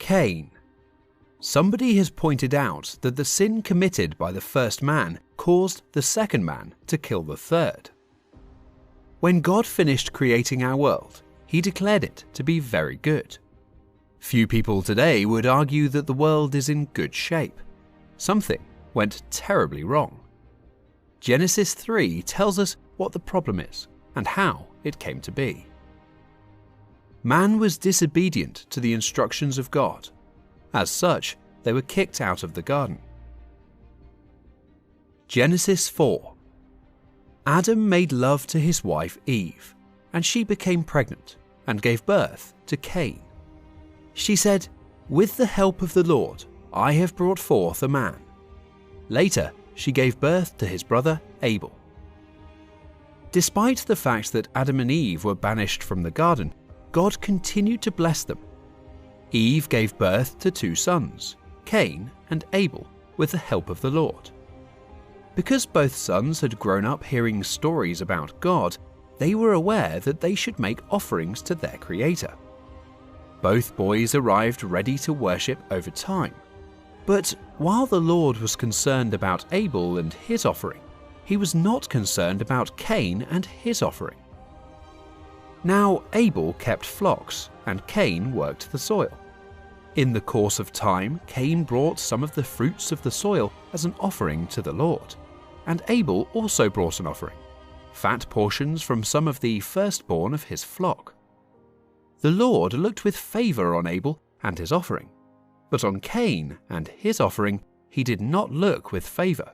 Cain. Somebody has pointed out that the sin committed by the first man caused the second man to kill the third. When God finished creating our world, He declared it to be very good. Few people today would argue that the world is in good shape. Something went terribly wrong. Genesis 3 tells us what the problem is and how it came to be. Man was disobedient to the instructions of God. As such, they were kicked out of the garden. Genesis 4. Adam made love to his wife Eve, and she became pregnant and gave birth to Cain. She said, "With the help of the Lord, I have brought forth a man." Later, she gave birth to his brother Abel. Despite the fact that Adam and Eve were banished from the garden, God continued to bless them. Eve gave birth to 2 sons, Cain and Abel, with the help of the Lord. Because both sons had grown up hearing stories about God, they were aware that they should make offerings to their Creator. Both boys arrived ready to worship over time. But while the Lord was concerned about Abel and his offering, He was not concerned about Cain and his offering. Now Abel kept flocks, and Cain worked the soil. In the course of time, Cain brought some of the fruits of the soil as an offering to the Lord, and Abel also brought an offering, fat portions from some of the firstborn of his flock. The Lord looked with favor on Abel and his offering, but on Cain and his offering He did not look with favor.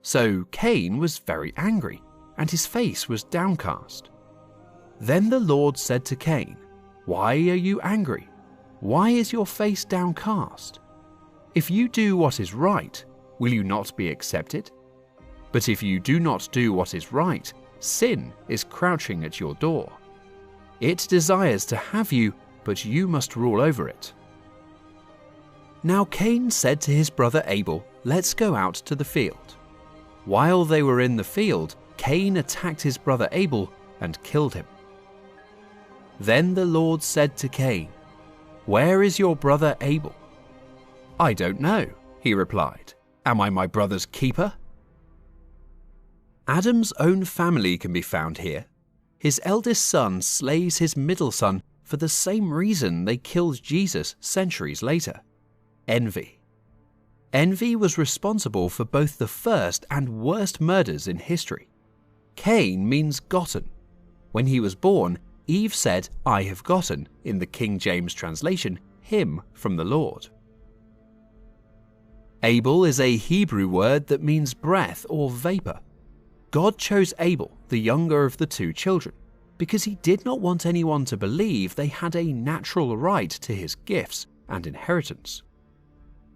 So Cain was very angry, and his face was downcast. Then the Lord said to Cain, "Why are you angry? Why is your face downcast? If you do what is right, will you not be accepted? But if you do not do what is right, sin is crouching at your door. It desires to have you, but you must rule over it." Now Cain said to his brother Abel, "Let's go out to the field." While they were in the field, Cain attacked his brother Abel and killed him. Then the Lord said to Cain, "Where is your brother Abel?" "I don't know," he replied. "Am I my brother's keeper?" Adam's own family can be found here. His eldest son slays his middle son for the same reason they killed Jesus centuries later: envy. Envy was responsible for both the first and worst murders in history. Cain means gotten. When he was born, Eve said, "I have gotten," in the King James translation, him from the Lord. Abel is a Hebrew word that means breath or vapor. God chose Abel, the younger of the 2 children, because He did not want anyone to believe they had a natural right to His gifts and inheritance.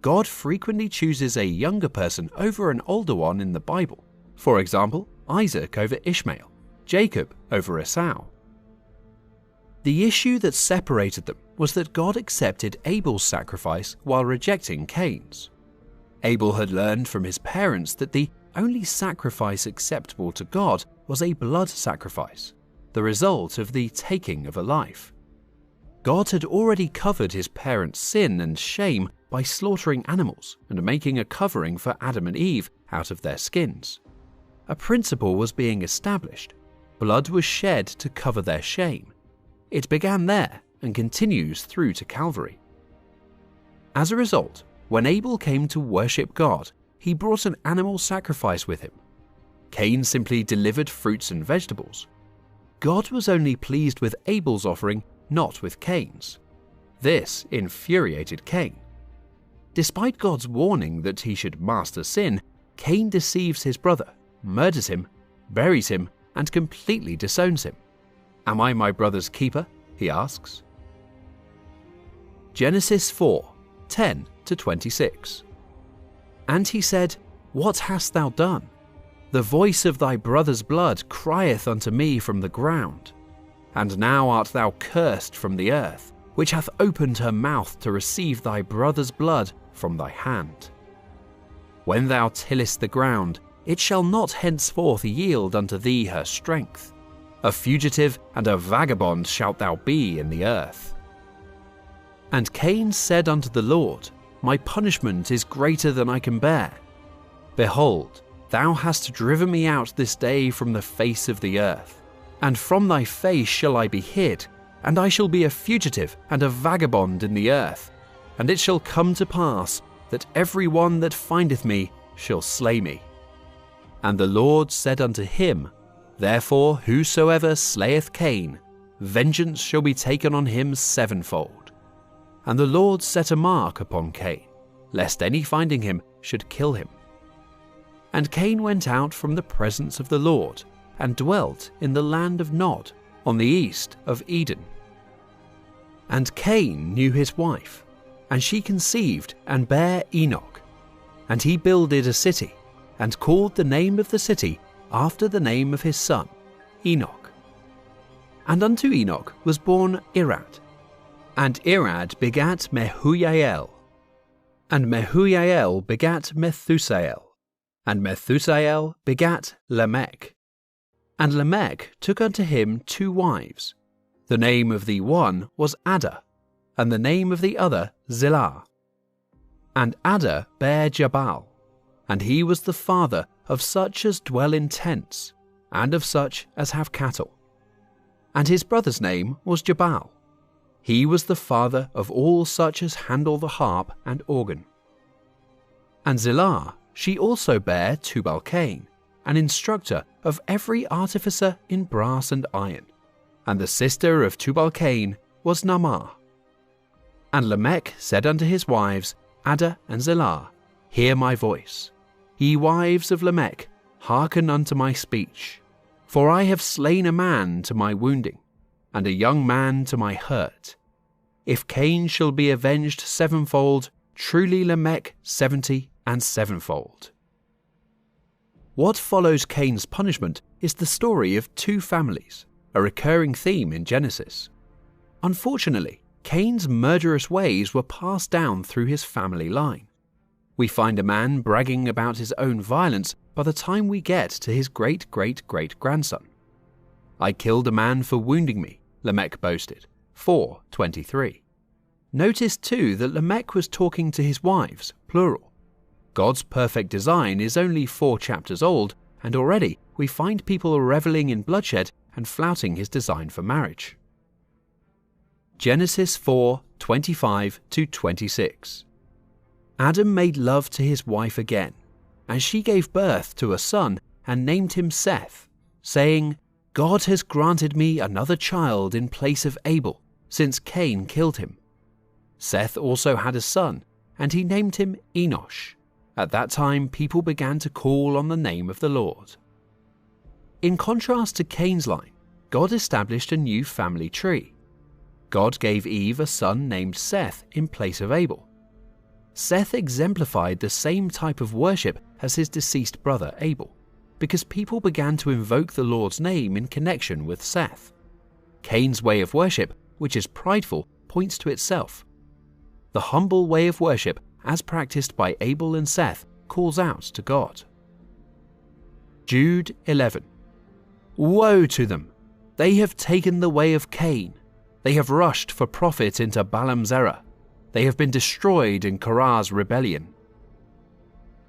God frequently chooses a younger person over an older one in the Bible. For example, Isaac over Ishmael, Jacob over Esau. The issue that separated them was that God accepted Abel's sacrifice while rejecting Cain's. Abel had learned from his parents that the only sacrifice acceptable to God was a blood sacrifice, the result of the taking of a life. God had already covered his parents' sin and shame by slaughtering animals and making a covering for Adam and Eve out of their skins. A principle was being established. Blood was shed to cover their shame. It began there and continues through to Calvary. As a result, when Abel came to worship God, he brought an animal sacrifice with him. Cain simply delivered fruits and vegetables. God was only pleased with Abel's offering, not with Cain's. This infuriated Cain. Despite God's warning that he should master sin, Cain deceives his brother, murders him, buries him, and completely disowns him. "Am I my brother's keeper?" he asks. Genesis 4, 10-26. And he said, "What hast thou done? The voice of thy brother's blood crieth unto me from the ground. And now art thou cursed from the earth, which hath opened her mouth to receive thy brother's blood from thy hand. When thou tillest the ground, it shall not henceforth yield unto thee her strength. A fugitive and a vagabond shalt thou be in the earth." And Cain said unto the Lord, My punishment is greater than I can bear. Behold, thou hast driven me out this day from the face of the earth, and from thy face shall I be hid, and I shall be a fugitive and a vagabond in the earth. And it shall come to pass that every one that findeth me shall slay me. And the Lord said unto him, Therefore whosoever slayeth Cain, vengeance shall be taken on him sevenfold. And the Lord set a mark upon Cain, lest any finding him should kill him. And Cain went out from the presence of the Lord, and dwelt in the land of Nod, on the east of Eden. And Cain knew his wife, and she conceived and bare Enoch. And he builded a city, and called the name of the city after the name of his son, Enoch. And unto Enoch was born Irad. And Irad begat Mehujael. And Mehujael begat Methusael. And Methusael begat Lamech. And Lamech took unto him 2 wives. The name of the one was Ada, and the name of the other Zillah. And Ada bare Jabal, and he was the father of such as dwell in tents, and of such as have cattle. And his brother's name was Jabal. He was the father of all such as handle the harp and organ. And Zillah, she also bare Tubal-Cain, an instructor of every artificer in brass and iron. And the sister of Tubal-Cain was Naamah. And Lamech said unto his wives, Ada and Zillah, Hear my voice. Ye wives of Lamech, hearken unto my speech. For I have slain a man to my wounding, and a young man to my hurt. If Cain shall be avenged sevenfold, truly Lamech 70 and sevenfold. What follows Cain's punishment is the story of 2 families, a recurring theme in Genesis. Unfortunately, Cain's murderous ways were passed down through his family line. We find a man bragging about his own violence by the time we get to his great-great-great-grandson. I killed a man for wounding me, Lamech boasted, 4:23. Notice too that Lamech was talking to his wives, plural. God's perfect design is only 4 chapters old, and already we find people reveling in bloodshed and flouting his design for marriage. Genesis 4:25-26. Adam made love to his wife again, and she gave birth to a son and named him Seth, saying, God has granted me another child in place of Abel, since Cain killed him. Seth also had a son, and he named him Enosh. At that time people began to call on the name of the Lord. In contrast to Cain's line, God established a new family tree. God gave Eve a son named Seth in place of Abel. Seth exemplified the same type of worship as his deceased brother Abel, because people began to invoke the Lord's name in connection with Seth. Cain's way of worship, which is prideful, points to itself. The humble way of worship, as practiced by Abel and Seth, calls out to God. Jude 11. Woe to them! They have taken the way of Cain. They have rushed for profit into Balaam's error. They have been destroyed in Korah's rebellion.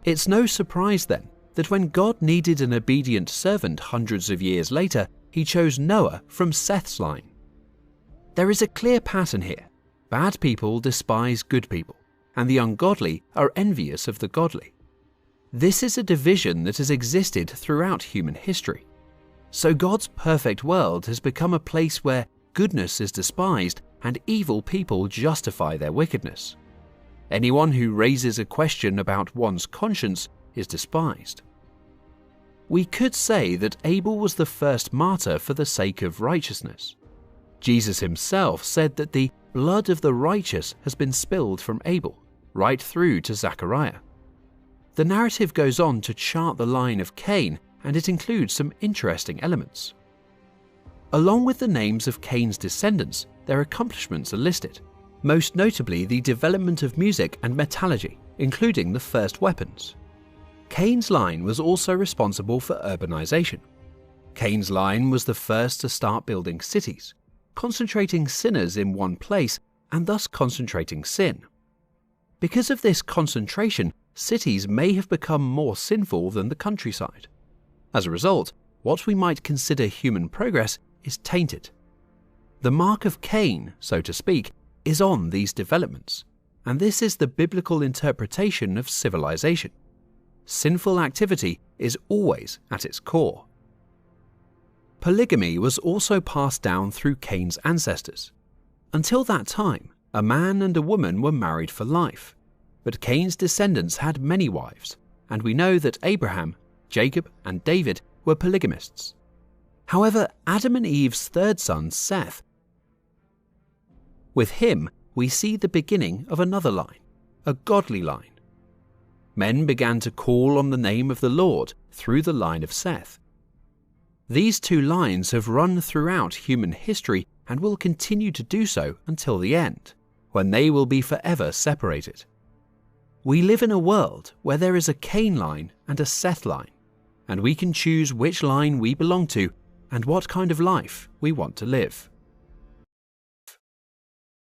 It's no surprise then that when God needed an obedient servant hundreds of years later, he chose Noah from Seth's line. There is a clear pattern here. Bad people despise good people, and the ungodly are envious of the godly. This is a division that has existed throughout human history. So God's perfect world has become a place where goodness is despised and evil people justify their wickedness. Anyone who raises a question about one's conscience is despised. We could say that Abel was the first martyr for the sake of righteousness. Jesus himself said that the blood of the righteous has been spilled from Abel, right through to Zechariah. The narrative goes on to chart the line of Cain, and it includes some interesting elements. Along with the names of Cain's descendants, their accomplishments are listed, most notably the development of music and metallurgy, including the first weapons. Cain's line was also responsible for urbanization. Cain's line was the first to start building cities, concentrating sinners in one place and thus concentrating sin. Because of this concentration, cities may have become more sinful than the countryside. As a result, what we might consider human progress is tainted. The mark of Cain, so to speak, is on these developments, and this is the biblical interpretation of civilization. Sinful activity is always at its core. Polygamy was also passed down through Cain's ancestors. Until that time, a man and a woman were married for life, but Cain's descendants had many wives, and we know that Abraham, Jacob, and David were polygamists. However, Adam and Eve's third son, Seth, with him we see the beginning of another line, a godly line. Men began to call on the name of the Lord through the line of Seth. These two lines have run throughout human history and will continue to do so until the end, when they will be forever separated. We live in a world where there is a Cain line and a Seth line, and we can choose which line we belong to and what kind of life we want to live.